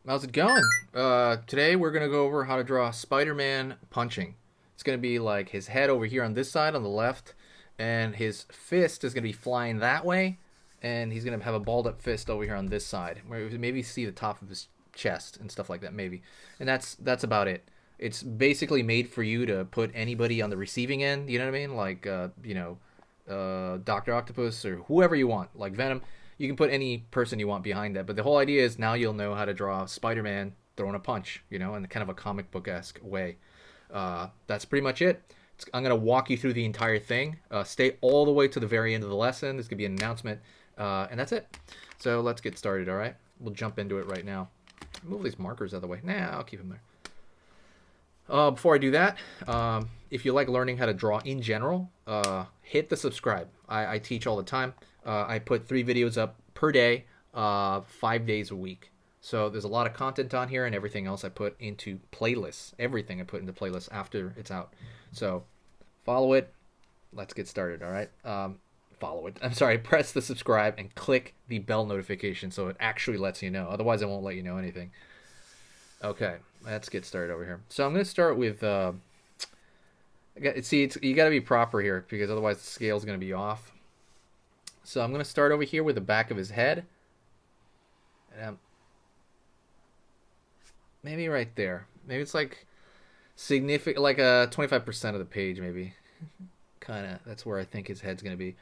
How's it going? Today we're gonna go over how to draw Spider-Man punching. It's gonna be like his head over here on this side on the left, and his fist is gonna be flying that way, and he's gonna have a balled up fist over here on this side, where you maybe see the top of his chest and stuff like that, maybe. And that's about it. It's basically made for you to put anybody on the receiving end. You know what I mean? Like Doctor Octopus or whoever you want, like Venom. You can put any person you want behind that. But the whole idea is now you'll know how to draw Spider-Man throwing a punch, in kind of a comic book esque way. That's pretty much it. I'm gonna walk you through the entire thing. Stay all the way to the very end of the lesson. There's gonna be an announcement, and that's it. So let's get started. All right, we'll jump into it right now. Move these markers out of the way. Nah, I'll keep them there. Before I do that, if you like learning how to draw in general, hit the subscribe. I teach all the time. I put 3 videos up per day, 5 days a week. So there's a lot of content on here, and everything else I put into playlists. Everything I put into playlists after it's out. So follow it. Let's get started, all right? Follow it. I'm sorry, press the subscribe and click the bell notification so it actually lets you know. Otherwise, I won't let you know anything. Okay, let's get started over here. So I'm going to start with, you got to be proper here because otherwise the scale's going to be off. So I'm going to start over here with the back of his head. And maybe right there. Maybe it's like significant, like a 25% of the page, maybe. Kind of, that's where I think his head's going to be.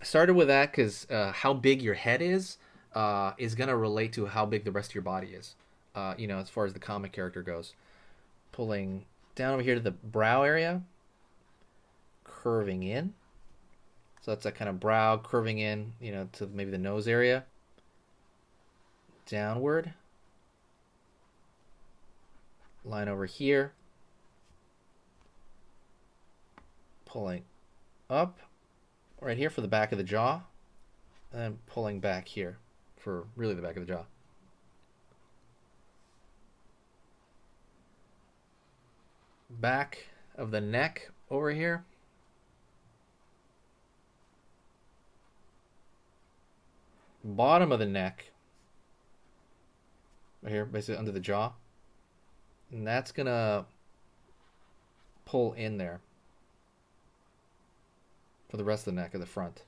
I started with that because how big your head is going to relate to how big the rest of your body is. As far as the comic character goes. Pulling down over here to the brow area. Curving in. So that's that kind of brow curving in, to maybe the nose area. Downward. Line over here. Pulling up. Right here for the back of the jaw. And pulling back here for really the back of the jaw. Back of the neck over here. Bottom of the neck right here, basically under the jaw, and that's gonna pull in there for the rest of the neck of the front.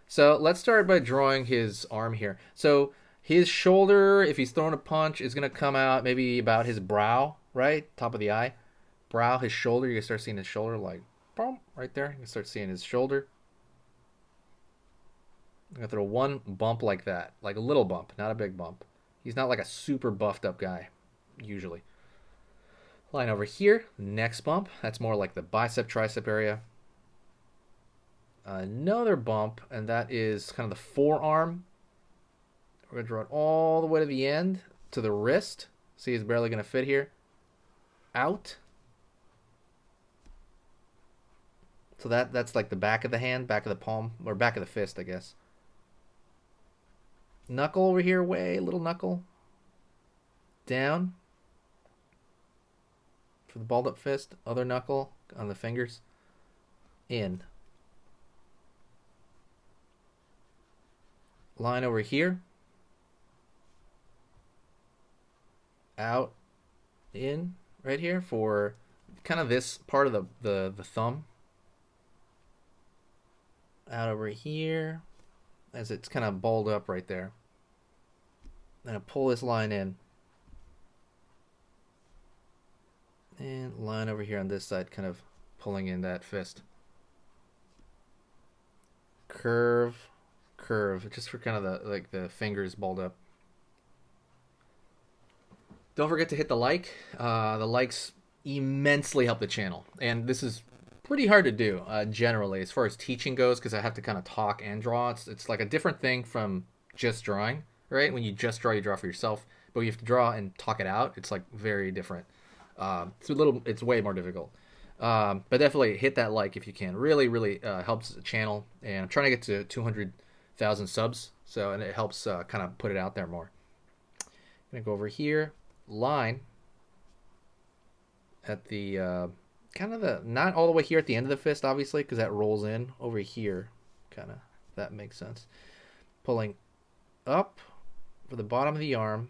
So let's start by drawing his arm here. So his shoulder, if he's throwing a punch, is gonna come out maybe about his brow, right, top of the eye, brow, his shoulder. You can start seeing his shoulder like boom, right there. You can start seeing his shoulder. I'm going to throw one bump like that. Like a little bump, not a big bump. He's not like a super buffed up guy, usually. Line over here. Next bump. That's more like the bicep, tricep area. Another bump, and that is kind of the forearm. We're going to draw it all the way to the end, to the wrist. See, it's barely going to fit here. Out. So that's like the back of the hand, back of the palm, or back of the fist, I guess. Knuckle over here, little knuckle. Down. For the balled up fist. Other knuckle on the fingers. In. Line over here. Out. In. Right here for kind of this part of the thumb. Out over here as it's kind of balled up right there. Then I pull this line in. And line over here on this side, kind of pulling in that fist. Curve, just for kind of the fingers balled up. Don't forget to hit the like. The likes immensely help the channel. And this is pretty hard to do generally as far as teaching goes because I have to kind of talk and draw. It's like a different thing from just drawing, right? When you just draw, you draw for yourself. But when you have to draw and talk it out, it's like very different. It's way more difficult. But definitely hit that like if you can. Really, really helps the channel. And I'm trying to get to 200,000 subs. And it helps kind of put it out there more. I'm going to go over here. Line at the kind of the, not all the way here at the end of the fist, obviously, because that rolls in over here, kind of that makes sense. Pulling up for the bottom of the arm.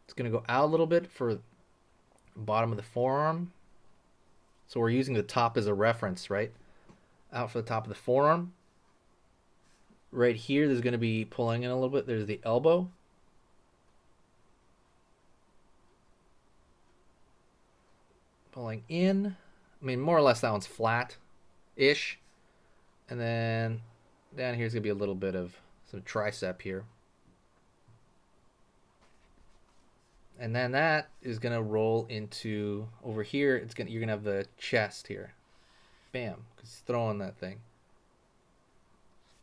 It's going to go out a little bit for bottom of the forearm. So we're using the top as a reference, right? Out for the top of the forearm. Right here, there's going to be pulling in a little bit. There's the elbow. Pulling in. I mean, more or less that one's flat-ish. And then down here's going to be a little bit of some tricep here. And then that is going to roll into over here. You're going to have the chest here. Bam, because he's throwing that thing.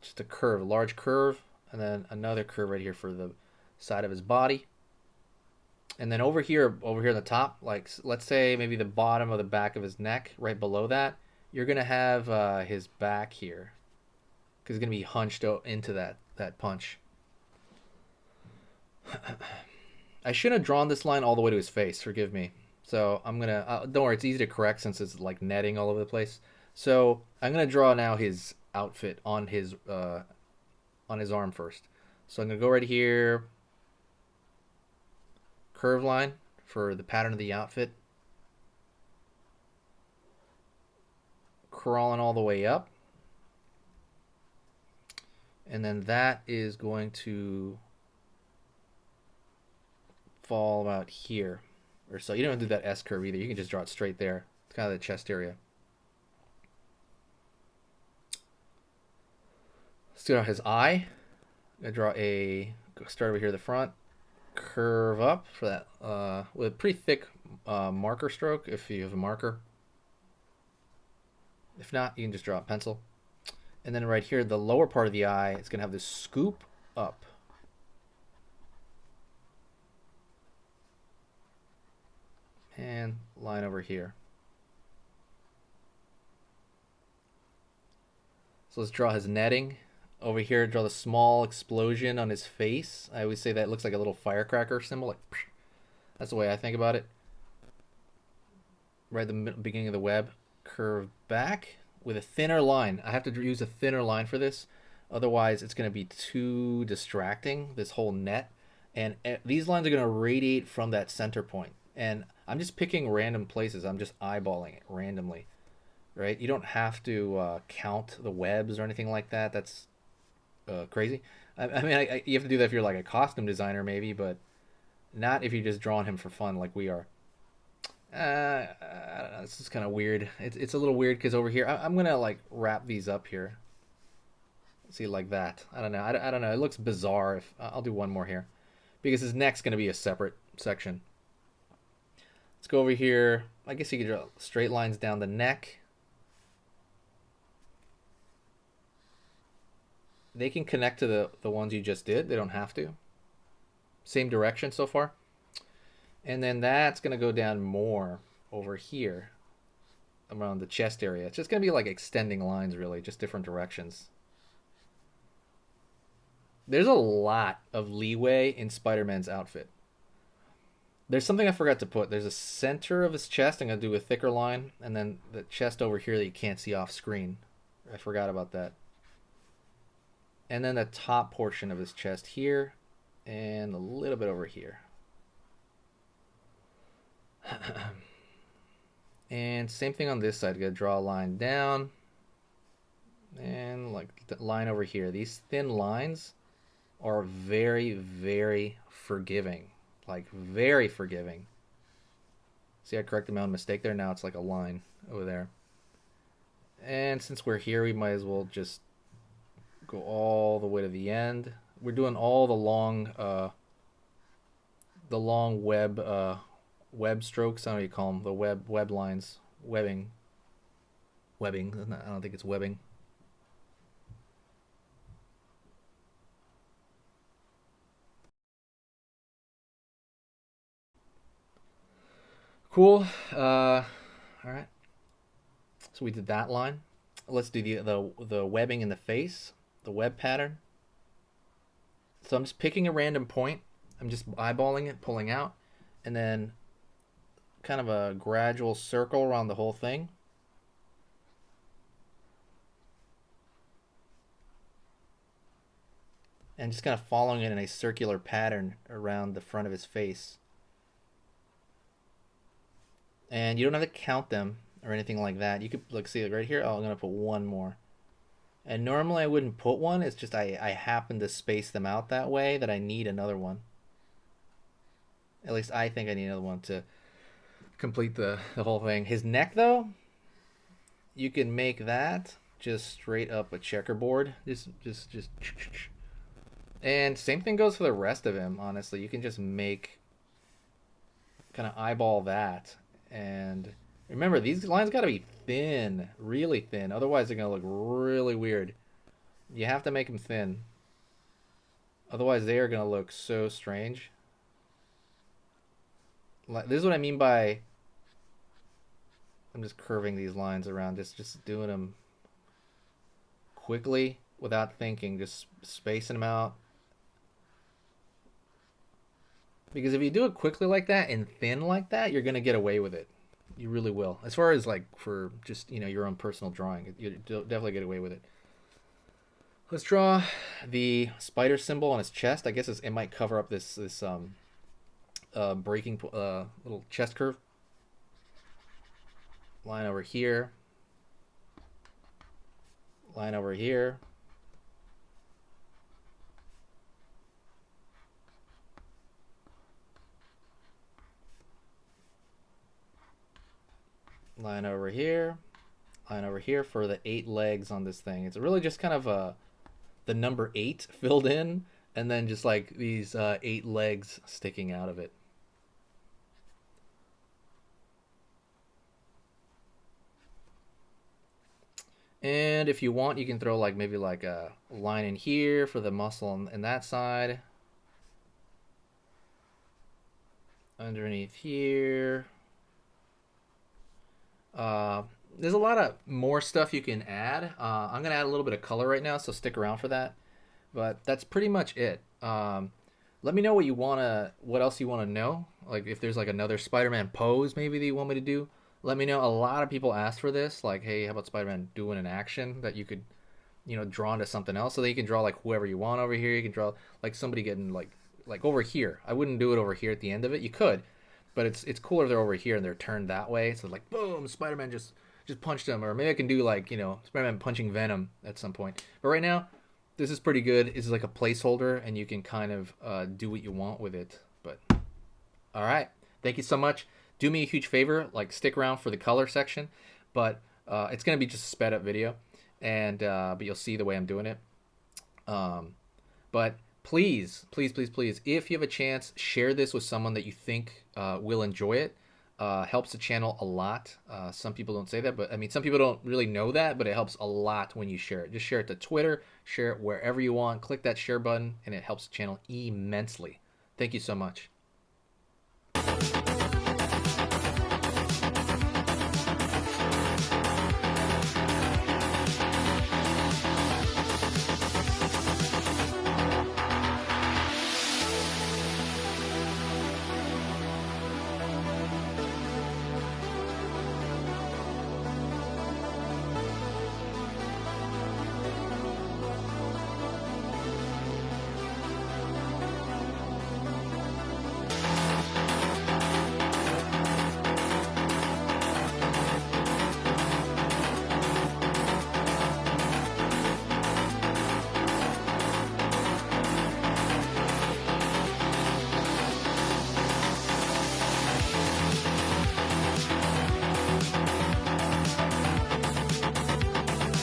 Just a curve, a large curve, and then another curve right here for the side of his body. And then over here on the top, like let's say maybe the bottom of the back of his neck, right below that, you're going to have his back here. Because it's going to be hunched into that punch. I shouldn't have drawn this line all the way to his face. Forgive me. So I'm gonna don't worry. It's easy to correct since it's like netting all over the place. So I'm gonna draw now his outfit on his arm first. So I'm gonna go right here. Curve line for the pattern of the outfit. Crawling all the way up. And then that is going to fall about here or so. You don't have to do that S curve either. You can just draw it straight there. It's kind of the chest area. Let's draw his eye. I'm gonna draw start over here at the front, curve up for that with a pretty thick marker stroke if you have a marker. If not, you can just draw a pencil. And then right here, the lower part of the eye, it's gonna have this scoop up. And line over here. So let's draw his netting. Over here, draw the small explosion on his face. I always say that it looks like a little firecracker symbol. Like, that's the way I think about it. Right at the beginning of the web. Curve back with a thinner line. I have to use a thinner line for this. Otherwise, it's going to be too distracting, this whole net. And these lines are going to radiate from that center point. And I'm just picking random places. I'm just eyeballing it randomly, right? You don't have to count the webs or anything like that. That's crazy. I mean, you have to do that if you're like a costume designer maybe, but not if you're just drawing him for fun like we are. I don't know. This is kind of weird. It's a little weird because over here, I'm going to like wrap these up here. See, like that. I don't know. I don't know. It looks bizarre. I'll do one more here because his neck's going to be a separate section. Let's go over here. I guess you could draw straight lines down the neck. They can connect to the ones you just did. They don't have to. Same direction so far. And then that's going to go down more over here around the chest area. It's just going to be like extending lines, really, just different directions. There's a lot of leeway in Spider-Man's outfit. There's something I forgot to put. There's a center of his chest. I'm going to do a thicker line. And then the chest over here that you can't see off screen. I forgot about that. And then the top portion of his chest here. And a little bit over here. And same thing on this side. I'm going to draw a line down. And like the line over here. These thin lines are very, very forgiving. Like very forgiving. See, I corrected my own mistake there. Now it's like a line over there. And since we're here, we might as well just go all the way to the end. We're doing all the long web strokes. I don't know what you call them. The web lines. Webbing. I don't think it's webbing. Cool. All right. So we did that line. Let's do the webbing in the face, the web pattern. So I'm just picking a random point. I'm just eyeballing it, pulling out, and then kind of a gradual circle around the whole thing. and just kind of following it in a circular pattern around the front of his face. And you don't have to count them or anything like that. You could like see it right here. Oh, I'm gonna put one more. And normally I wouldn't put one. It's just I happen to space them out that way that I need another one. At least I think I need another one to complete the whole thing. His neck though, you can make that just straight up a checkerboard. Just. And same thing goes for the rest of him. Honestly, you can just make kind of eyeball that. And remember, these lines got to be thin, really thin. Otherwise, they're gonna look really weird. You have to make them thin. Otherwise, they are gonna look so strange. This is what I mean by I'm just curving these lines around, just doing them quickly without thinking, just spacing them out. Because if you do it quickly like that and thin like that, you're gonna get away with it. You really will. As far as like for just your own personal drawing, you definitely get away with it. Let's draw the spider symbol on his chest. I guess it might cover up this breaking little chest curve. Line over here. Line over here. Line over here. Line over here for the 8 legs on this thing. It's really just kind of the number 8 filled in, and then just like these 8 legs sticking out of it. And if you want, you can throw like maybe like a line in here for the muscle on that side. Underneath here. There's a lot of more stuff you can add. I'm gonna add a little bit of color right now, so stick around for that. But that's pretty much it. Let me know what else you wanna know. Like if there's like another Spider-Man pose maybe that you want me to do. Let me know. A lot of people asked for this. Like, hey, how about Spider-Man doing an action that you could, draw into something else? So that you can draw like whoever you want over here. You can draw like somebody getting like over here. I wouldn't do it over here at the end of it. You could, but it's cooler if they're over here and they're turned that way. So like, boom, Spider-Man just punched him. Or maybe I can do like Spider-Man punching Venom at some point. But right now, this is pretty good. It's like a placeholder, and you can kind of do what you want with it. But all right, thank you so much. Do me a huge favor, like stick around for the color section, but it's gonna be just a sped up video, and but you'll see the way I'm doing it. But please, please, please, please, if you have a chance, share this with someone that you think will enjoy it. Helps the channel a lot. Some people don't say that, but I mean, some people don't really know that, but it helps a lot when you share it. Just share it to Twitter, share it wherever you want. Click that share button, and it helps the channel immensely. Thank you so much.